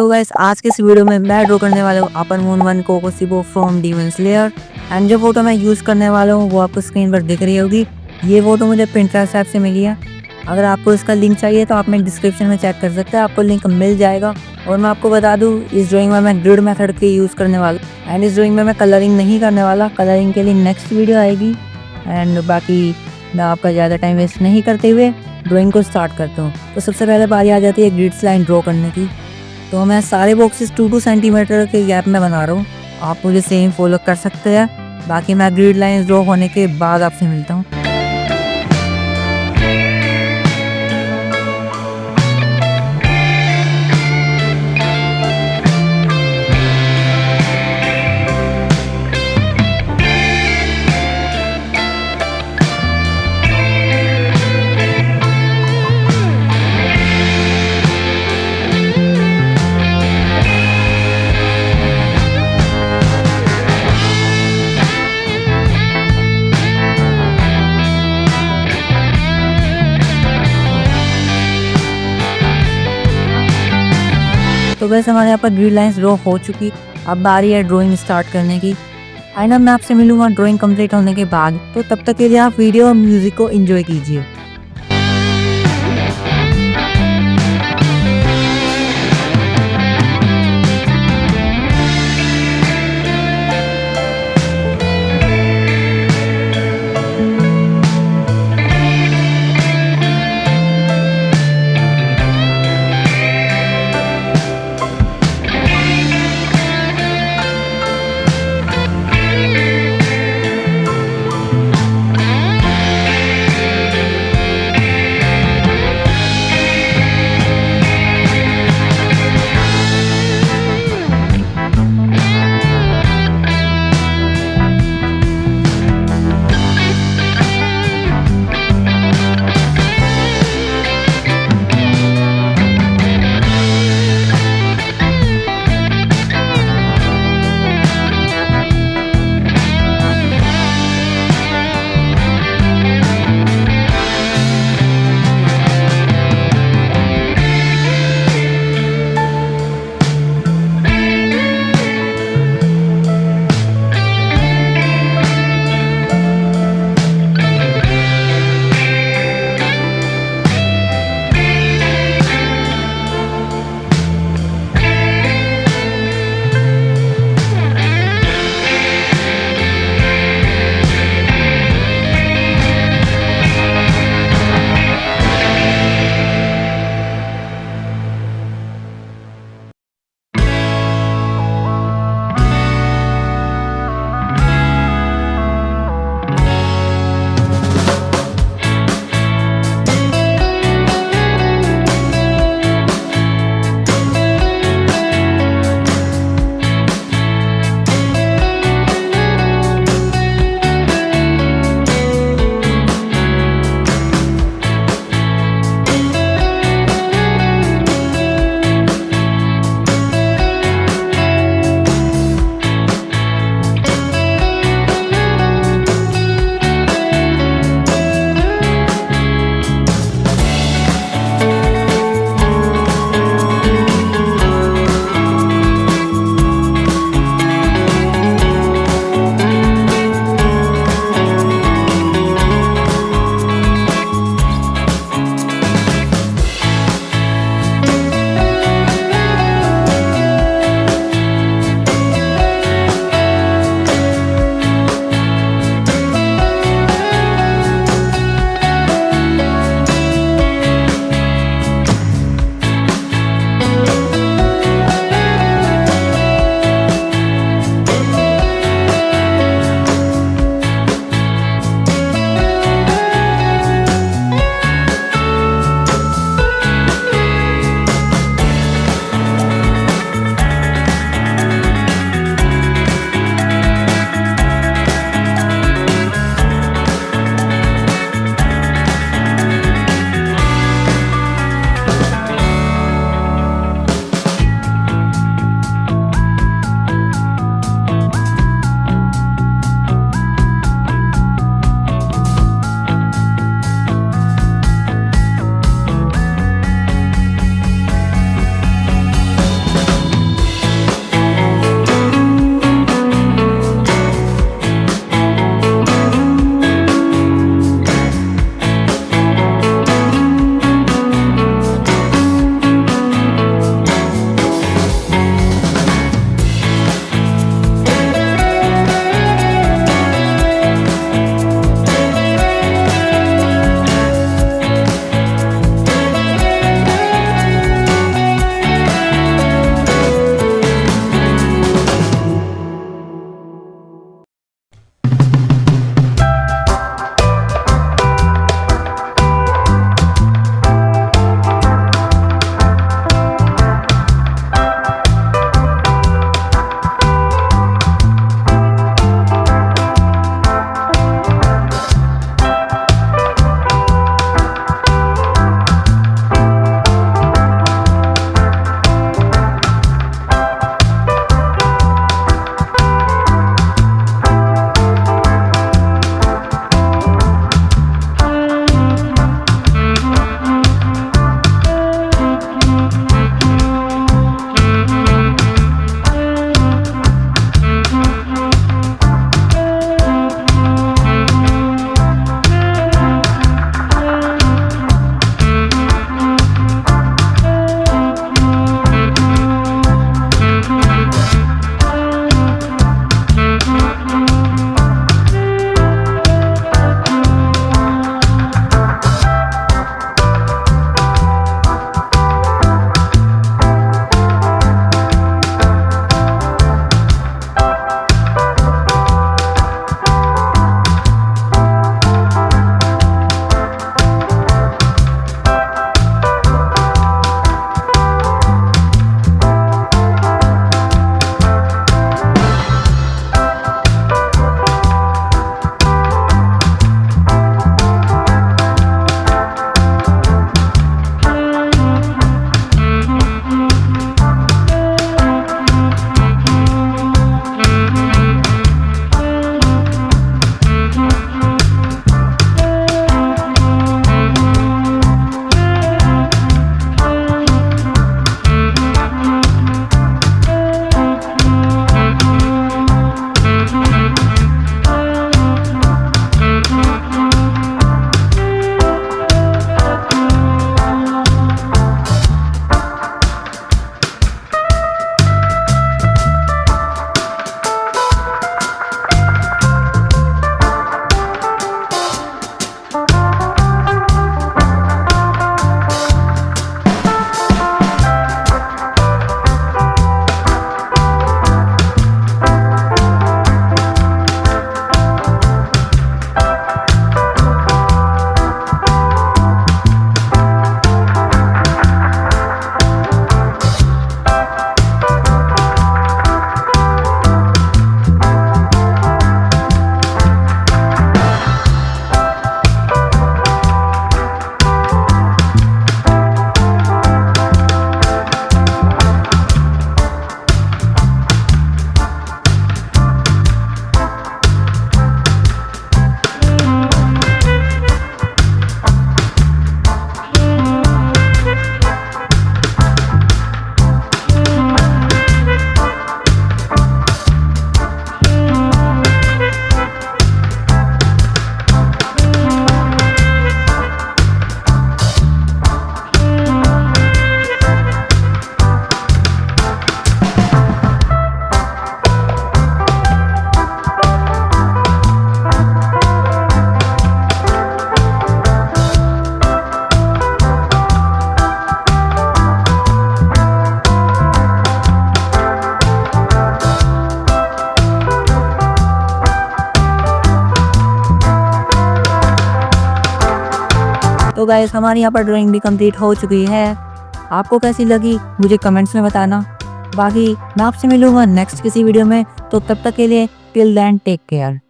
Hello guys, आज के इस वीडियो में मैं ड्रॉ करने वाला हूँ अपन moon one Kokushibo from demon slayer. And जो फोटो मैं यूज़ करने वाला हूँ वो आपको स्क्रीन पर दिख रही होगी। ये फोटो मुझे पिंटरेस्ट ऐप से मिली है। अगर आपको इसका लिंक चाहिए तो आप मेरे डिस्क्रिप्शन में चेक कर सकते हैं, आपको लिंक मिल जाएगा। और मैं आपको बता दूँ, इस ड्राइंग में मैं ग्रिड मेथड के यूज़ करने वाला हूँ। एंड इस ड्राइंग में मैं कलरिंग नहीं करने वाला, कलरिंग के लिए नेक्स्ट वीडियो आएगी। एंड बाकी मैं आपका ज़्यादा टाइम वेस्ट नहीं करते हुए ड्राइंग को स्टार्ट करता हूँ। तो सबसे पहले बारी आ जाती है ग्रिड्स लाइन ड्रॉ करने की। तो मैं सारे बॉक्सेस 2-2 सेंटीमीटर के गैप में बना रहा हूँ, आप मुझे सेम फॉलो कर सकते हैं। बाकी मैं ग्रिड लाइन ड्रॉ होने के बाद आपसे मिलता हूँ। तो वैसे हमारे यहाँ पर ग्रिड लाइंस ड्रॉ हो चुकी। अब बारी है ड्राइंग स्टार्ट करने की। एंड अब मैं आपसे मिलूंगा ड्राइंग कंप्लीट होने के बाद। तो तब तक के लिए आप वीडियो और म्यूजिक को एंजॉय कीजिए। तो गाइस हमारी यहाँ पर ड्राइंग भी कंप्लीट हो चुकी है। आपको कैसी लगी मुझे कमेंट्स में बताना। बाकी मैं आपसे मिलूंगा नेक्स्ट किसी वीडियो में, तो तब तक के लिए टिल देन टेक केयर।